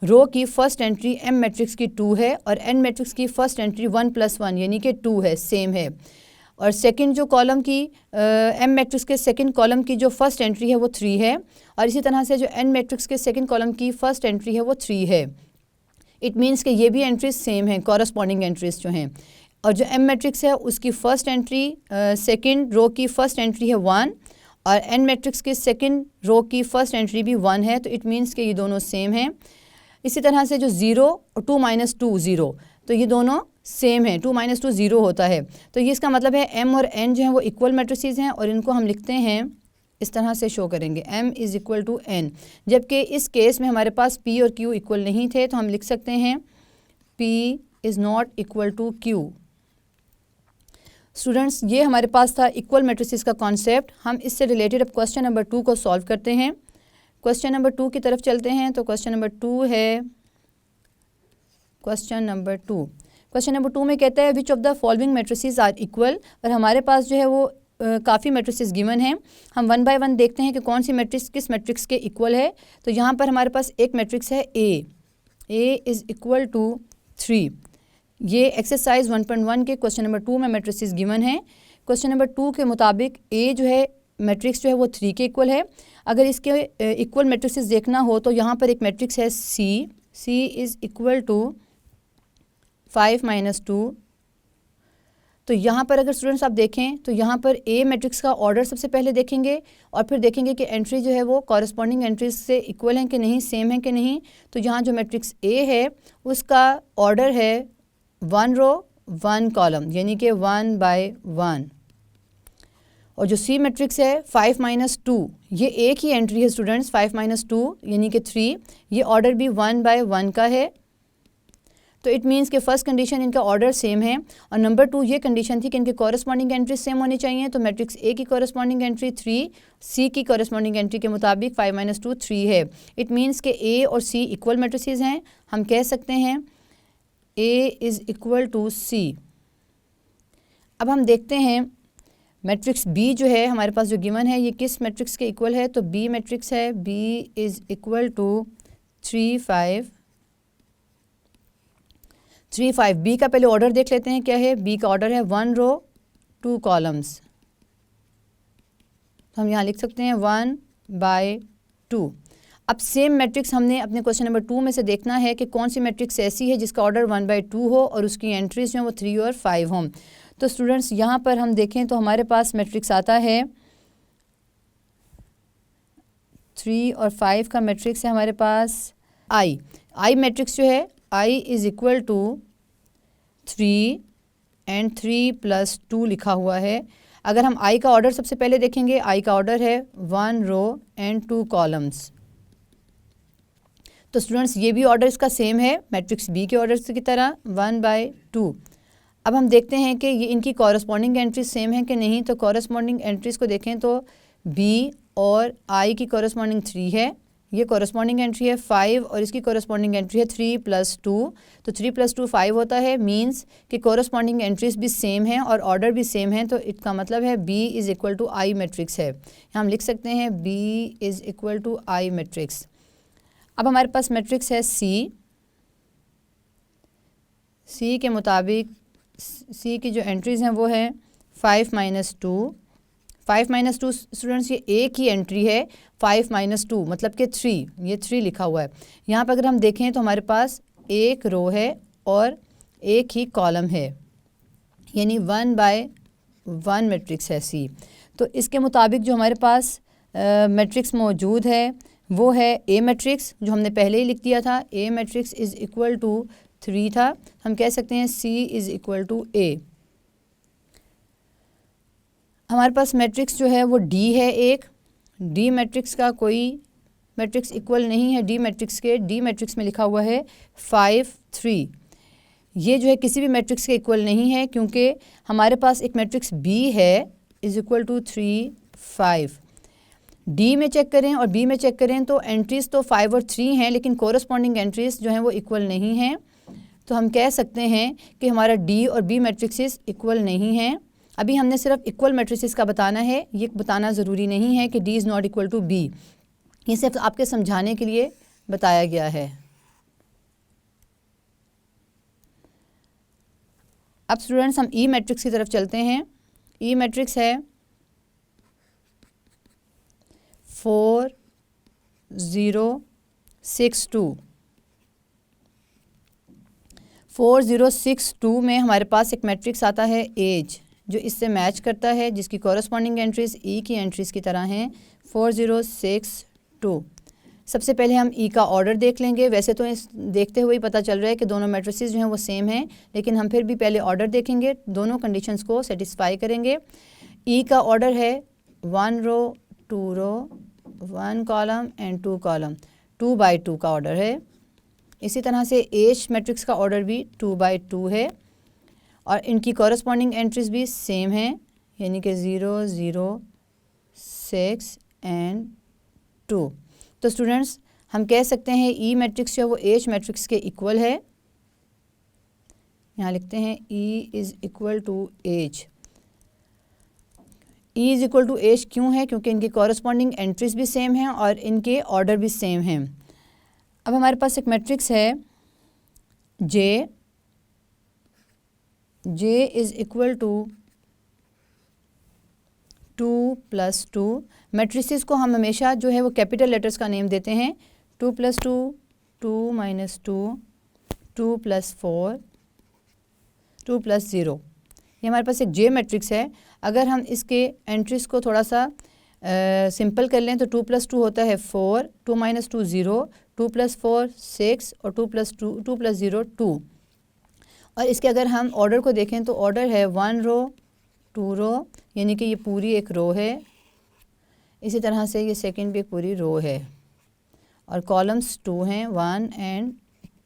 रो की फर्स्ट एंट्री एम मैट्रिक्स की 2 है और एन मैट्रिक्स की फर्स्ट एंट्री 1 + 1 यानी कि 2 है, सेम है। और सेकंड जो कॉलम की एम मैट्रिक्स के सेकंड कॉलम की जो फर्स्ट एंट्री है वो 3 है और इसी तरह से जो एन मैट्रिक्स के सेकंड कॉलम की फर्स्ट एंट्री है वो 3 है। इट मीन्स कि ये भी एंट्रीज सेम हैं, कॉरस्पॉन्डिंग एंट्रीज जो हैं। और जो एम मैट्रिक्स है उसकी फ़र्स्ट एंट्री सेकंड रो की फ़र्स्ट एंट्री है 1 और एन मैट्रिक्स की सेकंड रो की फ़र्स्ट एंट्री भी 1 है, तो इट मीन्स कि ये दोनों सेम हैं। इसी तरह से जो 0 और 2 - 2 0, तो ये दोनों सेम है, 2 - 2 0 होता है। तो ये इसका मतलब है एम और एन जो है वो इक्वल मैट्रिसेस हैं और इनको हम लिखते हैं इस तरह से शो करेंगे m = n। जबकि इस केस में हमारे पास p और q इक्वल नहीं थे, तो हम लिख सकते हैं p is not equal to q। Students, ये हमारे पास था इक्वल मैट्रिसेस का कॉन्सेप्ट। हम इससे रिलेटेड अब क्वेश्चन नंबर 2 को सॉल्व करते हैं। क्वेश्चन नंबर 2 की तरफ चलते हैं। तो क्वेश्चन नंबर 2 है, क्वेश्चन नंबर 2 में कहता है which of the following matrices are equal. और हमारे पास जो है वो काफ़ी मैट्रिसेस गिवन हैं। हम 1 बाय 1 देखते हैं कि कौन सी मैट्रिक्स किस मैट्रिक्स के इक्वल है। तो यहाँ पर हमारे पास एक मैट्रिक्स है A इज़ इक्वल टू 3। ये एक्सरसाइज 1.1 के क्वेश्चन नंबर 2 में मैट्रिसेस गिवन है। क्वेश्चन नंबर 2 के मुताबिक A जो है मैट्रिक्स जो है वो 3 के इक्वल है। अगर इसके इक्वल मैट्रिसेस देखना हो तो यहाँ पर एक मैट्रिक्स है C इज़ इक्वल टू 5 - 2। तो यहाँ पर अगर स्टूडेंट्स आप देखें तो यहाँ पर A मैट्रिक्स का ऑर्डर सबसे पहले देखेंगे और फिर देखेंगे कि एंट्री जो है वो कॉरस्पॉन्डिंग एंट्रीज से इक्वल हैं कि नहीं, सेम है कि नहीं। तो यहाँ जो मैट्रिक्स A है उसका ऑर्डर है 1 रो 1 कॉलम यानी कि 1 बाय 1। और जो C मैट्रिक्स है 5 - 2, ये एक ही एंट्री है स्टूडेंट्स, 5 - 2 यानी कि 3। ये ऑर्डर भी 1 बाय 1 का है। तो इट मीन्स कि फर्स्ट कंडीशन इनका ऑर्डर सेम है और नंबर 2 ये कंडीशन थी कि इनके कॉरस्पॉन्डिंग एंट्री सेम होनी चाहिए। तो मैट्रिक्स A की कॉरस्पॉन्डिंग एंट्री 3, C की कॉरस्पॉन्डिंग एंट्री के मुताबिक 5 - 2 3 है। इट मीन्स कि A और C इक्वल मैट्रिसेस हैं। हम कह सकते हैं A is equal to C। अब हम देखते हैं मैट्रिक्स B जो है हमारे पास जो गिवन है ये किस मैट्रिक्स के इक्वल है। तो B मैट्रिक्स है, B is equal to 3 5 3 5। B का पहले ऑर्डर देख लेते हैं क्या है। बी का ऑर्डर है 1 रो 2 कॉलम्स। तो हम यहाँ लिख सकते हैं 1 बाय 2। अब सेम मैट्रिक्स हमने अपने क्वेश्चन नंबर 2 में से देखना है कि कौन सी मैट्रिक्स ऐसी है जिसका ऑर्डर 1 बाय 2 हो और उसकी एंट्रीज जो हैं वो 3 और 5 हों। तो स्टूडेंट्स यहाँ पर हम देखें तो हमारे पास मैट्रिक्स आता है 3 और 5 का मैट्रिक्स है हमारे पास आई मैट्रिक्स जो है I is equal to 3 and 3 + 2 लिखा हुआ है। अगर हम I का ऑर्डर सबसे पहले देखेंगे, I का ऑर्डर है 1 रो एंड 2 कॉलम्स। तो स्टूडेंट्स ये भी ऑर्डर इसका सेम है मैट्रिक्स B के ऑर्डर की तरह 1 बाय 2। अब हम देखते हैं कि ये इनकी कॉरस्पॉन्डिंग एंट्रीज सेम है कि नहीं। तो कॉरस्पॉन्डिंग एंट्रीज को देखें तो B और I की कॉरस्पॉन्डिंग 3 है, ये कॉरस्पॉन्डिंग एंट्री है 5 और इसकी कॉरस्पॉन्डिंग एंट्री है 3 + 2। तो 3 + 2 5 होता है। मींस कि कॉरस्पॉन्डिंग एंट्रीज भी सेम हैं और ऑर्डर भी सेम है। तो इसका मतलब है B is equal to I matrix है। हम लिख सकते हैं B is equal to I matrix. अब हमारे पास मैट्रिक्स है C के मुताबिक C की जो एंट्रीज़ हैं वो है 5 - 2। 5 - 2 स्टूडेंट्स ये एक ही एंट्री है 5 - 2 मतलब कि 3, ये 3 लिखा हुआ है। यहाँ पर अगर हम देखें तो हमारे पास एक रो है और एक ही कॉलम है यानी 1 बाय 1 मैट्रिक्स है C। तो इसके मुताबिक जो हमारे पास मैट्रिक्स मौजूद है वो है A मैट्रिक्स, जो हमने पहले ही लिख दिया था। A matrix is equal to 3 था। हम कह सकते हैं C is equal to A। हमारे पास मैट्रिक्स जो है वो D है एक। D मैट्रिक्स का कोई मैट्रिक्स इक्वल नहीं है D मैट्रिक्स के। D मैट्रिक्स में लिखा हुआ है 5 3। ये जो है किसी भी मैट्रिक्स के इक्वल नहीं है क्योंकि हमारे पास एक मैट्रिक्स B है इज़ इक्वल टू 3 5। D में चेक करें और B में चेक करें तो एंट्रीज़ तो 5 और 3 हैं लेकिन कोरस्पॉन्डिंग एंट्रीज़ जो हैं वो इक्वल नहीं हैं। तो हम कह सकते हैं कि हमारा D और B मैट्रिक्सेस इक्वल नहीं हैं। अभी हमने सिर्फ इक्वल मैट्रिसेस का बताना है, ये बताना ज़रूरी नहीं है कि D is not equal to B। ये सिर्फ आपके समझाने के लिए बताया गया है। अब स्टूडेंट्स हम ई मैट्रिक्स की तरफ चलते हैं। ई मैट्रिक्स है 4 0 6 2। 4 0 6 2 में हमारे पास एक मैट्रिक्स आता है एज, जो इससे मैच करता है, जिसकी कॉरस्पॉन्डिंग एंट्रीज ई की एंट्रीज की तरह हैं 4 0 6 2। सबसे पहले हम ई का ऑर्डर देख लेंगे। वैसे तो इस देखते हुए ही पता चल रहा है कि दोनों मैट्रिसेस जो हैं वो सेम हैं, लेकिन हम फिर भी पहले ऑर्डर देखेंगे, दोनों कंडीशंस को सेटिस्फाई करेंगे। ई का ऑर्डर है 1 रो 2 रो 1 कॉलम एंड 2 कॉलम, 2 बाई 2 का ऑर्डर है। इसी तरह से एच मैट्रिक्स का ऑर्डर भी 2 बाई 2 है और इनकी कॉरस्पॉन्डिंग एंट्रीज भी सेम हैं, यानी कि 0 0 6 एंड 2। तो स्टूडेंट्स हम कह सकते हैं ई मैट्रिक्स जो है वो एच मैट्रिक्स के इक्वल है। यहाँ लिखते हैं E is equal to H. E is equal to H क्यों है? क्योंकि इनकी कॉरस्पॉन्डिंग एंट्रीज भी सेम हैं और इनके ऑर्डर भी सेम हैं। अब हमारे पास एक मैट्रिक्स है जे। जे इज़ इक्वल टू 2 + 2। मैट्रिसेस को हम हमेशा जो है वो कैपिटल लेटर्स का नेम देते हैं। 2 + 2 2 - 2 2 + 4 2 + 0। ये हमारे पास एक जे मैट्रिक्स है। अगर हम इसके एंट्रीज को थोड़ा सा सिंपल कर लें तो 2 + 2 होता है 4, 2 - 2 0, 2 + 4 6 और 2 + 0 2। और इसके अगर हम ऑर्डर को देखें तो ऑर्डर है 1 रो 2 रो, यानी कि ये पूरी एक रो है। इसी तरह से ये सेकंड भी एक पूरी रो है और कॉलम्स 2 हैं, 1 एंड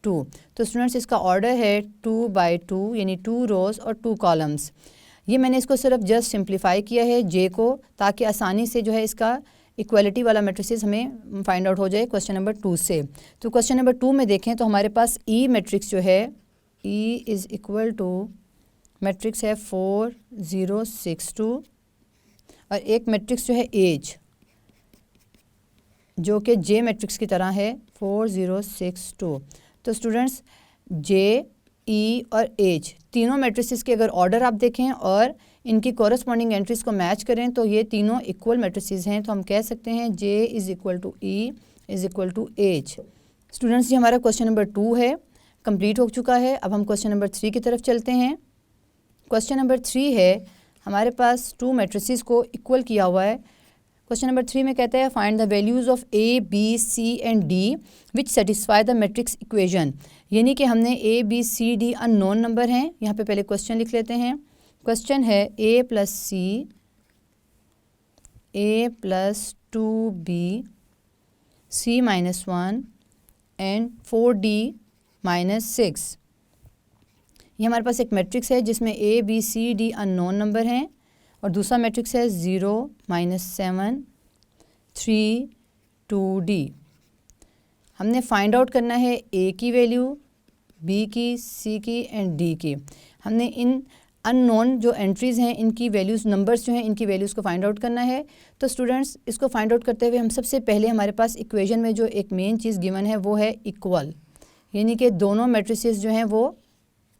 2। तो स्टूडेंट्स इसका ऑर्डर है 2 बाई 2, यानी 2 रोज़ और 2 कॉलम्स। ये मैंने इसको सिर्फ जस्ट सिंप्लीफाई किया है जे को, ताकि आसानी से जो है इसका इक्वलिटी वाला मैट्रिसेस हमें फाइंड आउट हो जाए क्वेश्चन नंबर 2 से। तो क्वेश्चन नंबर 2 में देखें तो हमारे पास ई मैट्रिक्स जो है, ई इज़ इक्वल टू मैट्रिक्स है 4 0 6 2 और एक मैट्रिक्स जो है एज, जो कि जे मैट्रिक्स की तरह है 4 0 6 2। तो स्टूडेंट्स जे, ई और एच तीनों मैट्रिसेस के अगर ऑर्डर आप देखें और इनकी कॉरस्पॉन्डिंग एंट्रीज को मैच करें तो ये तीनों इक्वल मैट्रिसेस हैं। तो हम कह सकते हैं J is equal to E is equal to H. Students ये हमारा क्वेश्चन नंबर 2 है, कंप्लीट हो चुका है। अब हम क्वेश्चन नंबर 3 की तरफ चलते हैं। क्वेश्चन नंबर 3 है, हमारे पास 2 मैट्रिसेस को इक्वल किया हुआ है। क्वेश्चन नंबर 3 में कहता है find the values of A B C and D which satisfy the matrix equation. यानी कि हमने A B C D unknown number हैं। यहाँ पे पहले क्वेश्चन लिख लेते हैं। क्वेश्चन है a + c a + 2b c - 1 and 4d - 6। ये हमारे पास एक मैट्रिक्स है जिसमें a b c d unknown number हैं और दूसरा मैट्रिक्स है 0 - 7 3 2d। हमने फाइंड आउट करना है a की वैल्यू, b की, c की एंड d की। हमने इन अननोन जो एंट्रीज़ हैं इनकी वैल्यूज़, नंबर्स जो हैं इनकी वैल्यूज़ को फाइंड आउट करना है। तो स्टूडेंट्स इसको फाइंड आउट करते हुए हम सबसे पहले हमारे पास इक्वेशन में जो एक मेन चीज़ गिवन है वो है इक्वल, यानी कि दोनों मैट्रिसेस जो हैं वो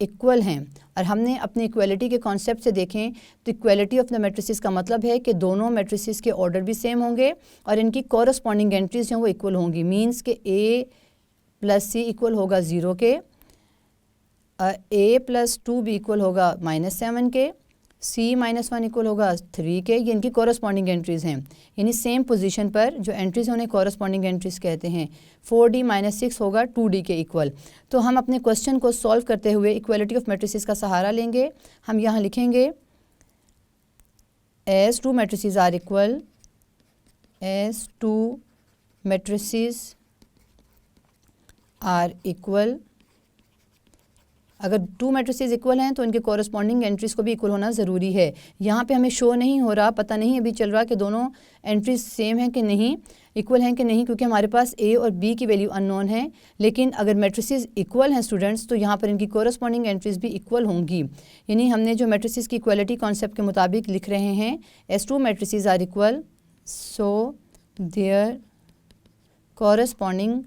इक्वल हैं। और हमने अपने इक्वलिटी के कॉन्सेप्ट से देखें तो इक्वलिटी ऑफ द मैट्रिसेस का मतलब है कि दोनों मैट्रिसेस के ऑर्डर भी सेम होंगे और इनकी कॉरस्पॉन्डिंग एंट्रीज जो हैं वो इक्वल होंगी। मीन्स के a + c इक्वल होगा 0 के, a + 2 भी इक्वल होगा -7 के, c - 1 इक्वल होगा 3 के। ये इनकी कॉरस्पॉन्डिंग एंट्रीज़ हैं, यानी सेम पोजीशन पर जो एंट्रीज़ उन्हें कॉरस्पॉन्डिंग एंट्रीज़ कहते हैं। 4d - 6 होगा 2d के इक्वल। तो हम अपने क्वेश्चन को सॉल्व करते हुए इक्वलिटी ऑफ मैट्रिसेस का सहारा लेंगे। हम यहाँ लिखेंगे as 2 matrices are equal, as 2 matrices are equal। अगर 2 मैट्रिसेस इक्वल हैं तो इनके कॉरस्पॉन्डिंग एंट्रीज़ को भी इक्वल होना ज़रूरी है। यहाँ पे हमें शो नहीं हो रहा, पता नहीं अभी चल रहा कि दोनों एंट्रीज सेम हैं कि नहीं, इक्वल हैं कि नहीं, क्योंकि हमारे पास a और b की वैल्यू अननोन है। लेकिन अगर मैट्रिसेस इक्वल हैं स्टूडेंट्स तो यहाँ पर इनकी कॉरस्पॉन्डिंग एंट्रीज़ भी इक्वल होंगी। यानी हमने जो मैट्रिसेस की इक्वलिटी कॉन्सेप्ट के मुताबिक लिख रहे हैं, as 2 matrices are equal so their corresponding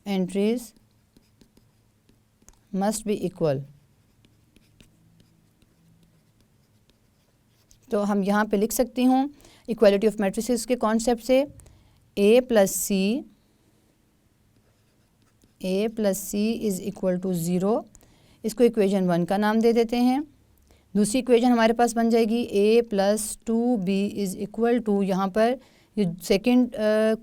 entries must be equal. तो हम यहाँ पे लिख सकती हूँ इक्वालिटी ऑफ मैट्रिसेस के कॉन्सेप्ट से A plus C is equal to 0। इसको इक्वेशन 1 का नाम दे देते हैं। दूसरी इक्वेशन हमारे पास बन जाएगी a plus 2b is equal to, यहाँ पर ये सेकेंड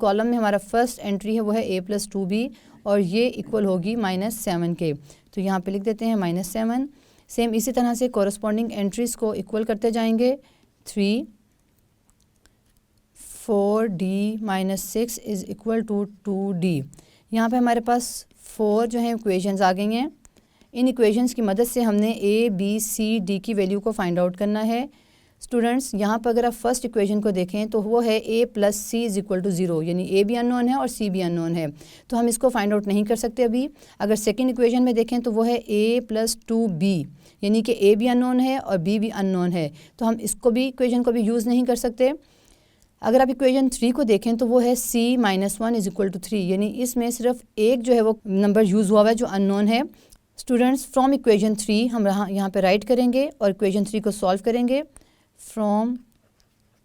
कॉलम में हमारा फर्स्ट एंट्री है वो है a प्लस 2b और ये इक्वल होगी -7 के। तो यहाँ पे लिख देते हैं -7। सेम इसी तरह से कॉरस्पॉन्डिंग एंट्रीज़ को इक्वल करते जाएंगे। 3 4d minus 6 is equal to 2d। यहाँ पे हमारे पास 4 जो है इक्वेशंस आ गई हैं। इन इक्वेशंस की मदद से हमने a, b, c, d की वैल्यू को फाइंड आउट करना है। स्टूडेंट्स यहाँ पर अगर आप फर्स्ट इक्वेशन को देखें तो वो है a plus C is equal to 0, यानी a भी अननोन है और c भी अननोन है, तो हम इसको फाइंड आउट नहीं कर सकते अभी। अगर सेकेंड इक्वेशन में देखें तो वो है a प्लस 2b, यानी कि a भी अननोन है और b भी अननोन है, तो हम इसको भी इक्वेशन को भी यूज़ नहीं कर सकते। अगर आप इक्वेशन 3 को देखें तो वो है c minus 1 is equal to 3, यानी इसमें सिर्फ एक जो है वो नंबर यूज़ हुआ है जो अननोन है। स्टूडेंट्स फ्रॉम इक्वेशन 3 हम यहाँ पे राइट करेंगे और इक्वेशन 3 को सॉल्व करेंगे। फ्रॉम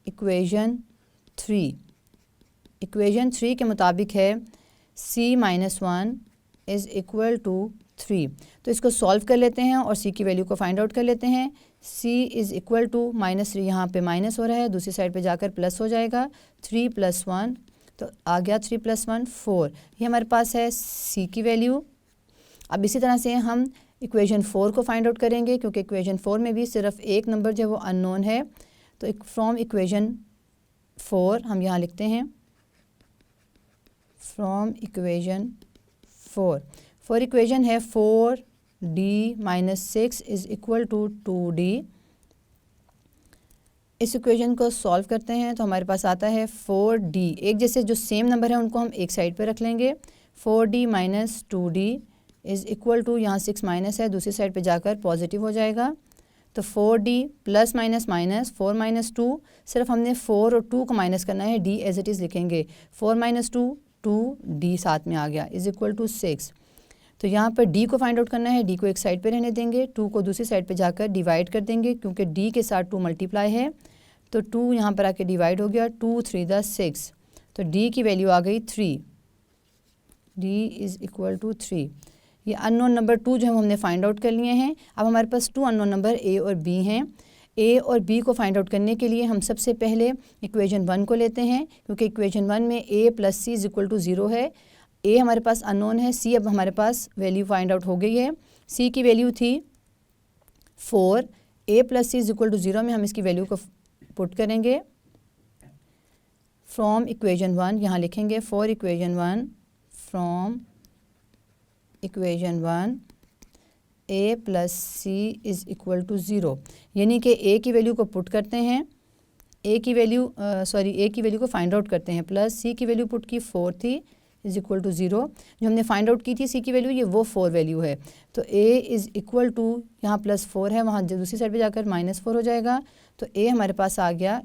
इक्वेशन 3 के मुताबिक है c minus 1 is equal to 3। तो इसको सॉल्व कर लेते हैं और c की वैल्यू को फाइंड आउट कर लेते हैं। c इज़ इक्वल टू -3, यहाँ पे माइनस हो रहा है, दूसरी साइड पे जाकर प्लस हो जाएगा। 3 + 1 तो आ गया 3 + 1 4। ये हमारे पास है c की वैल्यू। अब इसी तरह से हम इक्वेशन 4 को फाइंड आउट करेंगे, क्योंकि इक्वेशन 4 में भी सिर्फ एक नंबर जो है वो अननोन है। तो फ्रॉम इक्वेशन 4 हम यहाँ लिखते हैं फ्रॉम इक्वेशन 4 इक्वेशन है 4d minus 6 is equal to 2d। इस इक्वेशन को सॉल्व करते हैं तो हमारे पास आता है 4d। एक जैसे जो सेम नंबर है उनको हम एक साइड पे रख लेंगे। 4d minus 2d is equal to, यहाँ 6 माइनस है, दूसरी साइड पे जाकर पॉजिटिव हो जाएगा। तो 4d plus minus minus 4 minus 2, सिर्फ हमने 4 और 2 को माइनस करना है, d एज इट इज़ लिखेंगे। 4 माइनस 2 2d साथ में आ गया इज़ इक्वल टू 6। तो यहाँ पर d को फाइंड आउट करना है, d को एक साइड पे रहने देंगे, 2 को दूसरी साइड पे जाकर डिवाइड कर देंगे, क्योंकि d के साथ 2 मल्टीप्लाई है। तो 2 यहाँ पर आके डिवाइड हो गया, 2 3 द 6, तो d की वैल्यू आ गई 3। d is equal to 3। ये अननोन नंबर 2 जो है हमने फाइंड आउट कर लिए हैं। अब हमारे पास 2 अननोन नंबर a और b हैं। a और b को फाइंड आउट करने के लिए हम सबसे पहले इक्वेशन 1 को लेते हैं, क्योंकि इक्वेशन 1 में a plus C is equal to 0 है। a हमारे पास अननोन है, c अब हमारे पास वैल्यू फाइंड आउट हो गई है। c की वैल्यू थी 4, a plus C is equal to 0 में हम इसकी वैल्यू को पुट करेंगे। फ्रॉम इक्वेशन 1 यहाँ लिखेंगे for equation 1 from equation 1 a plus C is equal to 0, यानी कि a की वैल्यू को पुट करते हैं, a की वैल्यू को फाइंड आउट करते हैं, प्लस c की वैल्यू पुट की 4 थी इज़ इक्वल टू 0। जो हमने फाइंड आउट की थी c की वैल्यू, ये वो 4 वैल्यू है। तो a इज़ इक्वल टू, यहाँ प्लस 4 है, वहाँ दूसरी साइड पे जाकर -4 हो जाएगा। तो a हमारे पास आ गया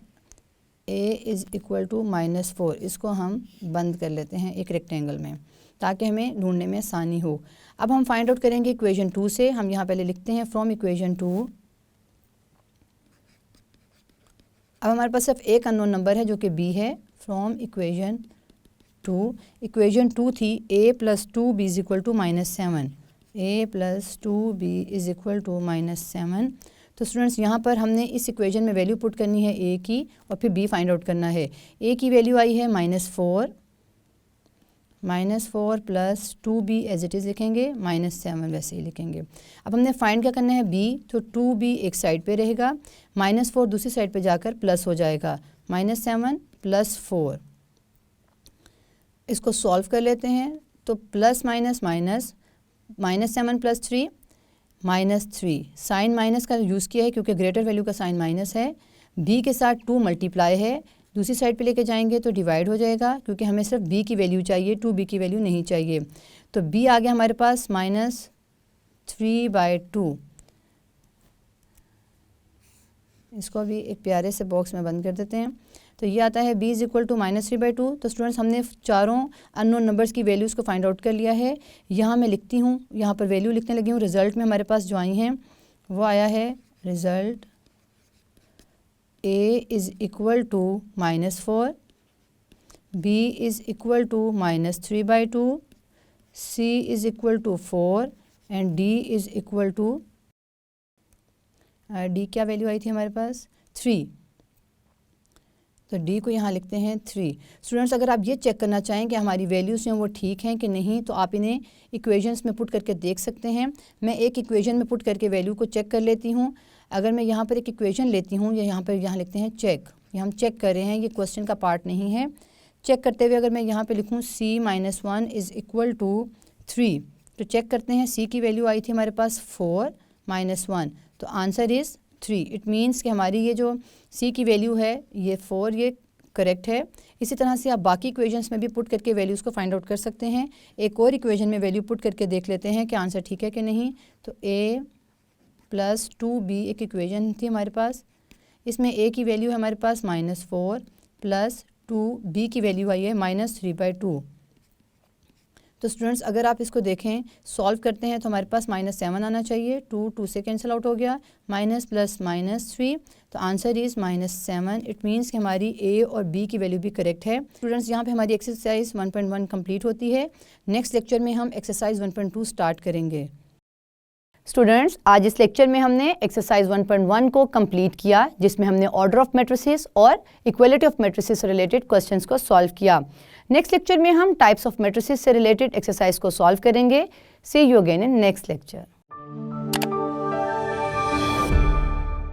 a इज़ इक्वल टू -4। इसको हम बंद कर लेते हैं एक रेक्टेंगल में, ताकि हमें ढूंढने में आसानी हो। अब हम फाइंड आउट करेंगे इक्वेशन 2 से। हम यहाँ पहले लिखते हैं फ्रॉम इक्वेशन 2। अब हमारे पास सिर्फ एक अननोन नंबर है जो कि b है। फ्रॉम इक्वेशन 2, इक्वेशन 2 थी a plus 2b is equal to -7, a plus 2b is equal to -7। तो स्टूडेंट्स यहाँ पर हमने इस इक्वेशन में वैल्यू पुट करनी है a की और फिर b फाइंड आउट करना है। a की वैल्यू आई है -4 plus 2b as it is लिखेंगे, -7 वैसे ही लिखेंगे। अब हमने फाइंड क्या करना है b, तो 2b एक साइड पे रहेगा, -4 दूसरी साइड पे जाकर प्लस हो जाएगा, -7 प्लस 4। इसको सॉल्व कर लेते हैं तो plus minus minus, -7 plus 3 -3, sign minus का यूज़ किया है क्योंकि ग्रेटर वैल्यू का साइन माइनस है। b के साथ 2 मल्टीप्लाई है, दूसरी साइड पे लेके जाएंगे तो डिवाइड हो जाएगा, क्योंकि हमें सिर्फ b की वैल्यू चाहिए, 2b की वैल्यू नहीं चाहिए। तो b आ गया हमारे पास -3/2। इसको भी एक प्यारे से बॉक्स में बंद कर देते हैं। तो ये आता है b इज़ इक्वल टू -3/2। तो स्टूडेंट्स हमने चारों अननोन नंबर्स की वैल्यूज़ को फाइंड आउट कर लिया है। यहाँ मैं लिखती हूँ, यहाँ पर वैल्यू लिखने लगी हूँ। रिज़ल्ट में हमारे पास जो आई हैं वो आया है result a is equal to -4, b is equal to -3/2, c is equal to 4 and d is equal to d क्या वैल्यू आई थी हमारे पास 3। तो d को यहाँ लिखते हैं 3। स्टूडेंट्स अगर आप ये चेक करना चाहें कि हमारी वैल्यूज़ हैं वो ठीक हैं कि नहीं, तो आप इन्हें इक्वेशंस में पुट करके देख सकते हैं। मैं एक इक्वेशन में पुट करके वैल्यू को चेक कर लेती हूँ। अगर मैं यहाँ पर एक इक्वेशन लेती हूँ, या यहाँ लिखते हैं चेक, ये हम चेक कर रहे हैं, ये क्वेश्चन का पार्ट नहीं है। चेक करते हुए अगर मैं यहाँ पर लिखूँ c-1 इज़ इक्वल टू 3, तो चेक करते हैं c की वैल्यू आई थी हमारे पास 4 - 1, तो आंसर इज़ 3। इट मीन्स कि हमारी ये जो c की वैल्यू है ये 4, ये करेक्ट है। इसी तरह से आप बाकी इक्वेशंस में भी पुट करके वैल्यूज़ को फाइंड आउट कर सकते हैं। एक और इक्वेशन में वैल्यू पुट करके देख लेते हैं कि आंसर ठीक है कि नहीं। तो a + 2b एक इक्वेशन थी हमारे पास, इसमें a की वैल्यू है हमारे पास -4 + 2b की वैल्यू आई है -3/2। तो स्टूडेंट्स अगर आप इसको देखें, सॉल्व करते हैं तो हमारे पास -7 आना चाहिए। 2 से कैंसिल आउट हो गया, माइनस प्लस -3, तो आंसर इज़ -7। इट मीन्स कि हमारी ए और बी की वैल्यू भी करेक्ट है। स्टूडेंट्स यहाँ पे हमारी एक्सरसाइज 1.1 कंप्लीट होती है। नेक्स्ट लेक्चर में हम एक्सरसाइज 1.2 स्टार्ट करेंगे। स्टूडेंट्स आज इस लेक्चर में हमने एक्सरसाइज 1.1 को कंप्लीट किया, जिसमें हमने ऑर्डर ऑफ मैट्रिसेस और इक्वलिटी ऑफ मैट्रिसेस से रिलेटेड क्वेश्चंस को सॉल्व किया। नेक्स्ट लेक्चर में हम टाइप्स ऑफ मैट्रिसेस से रिलेटेड एक्सरसाइज को सॉल्व करेंगे। See you again in next lecture.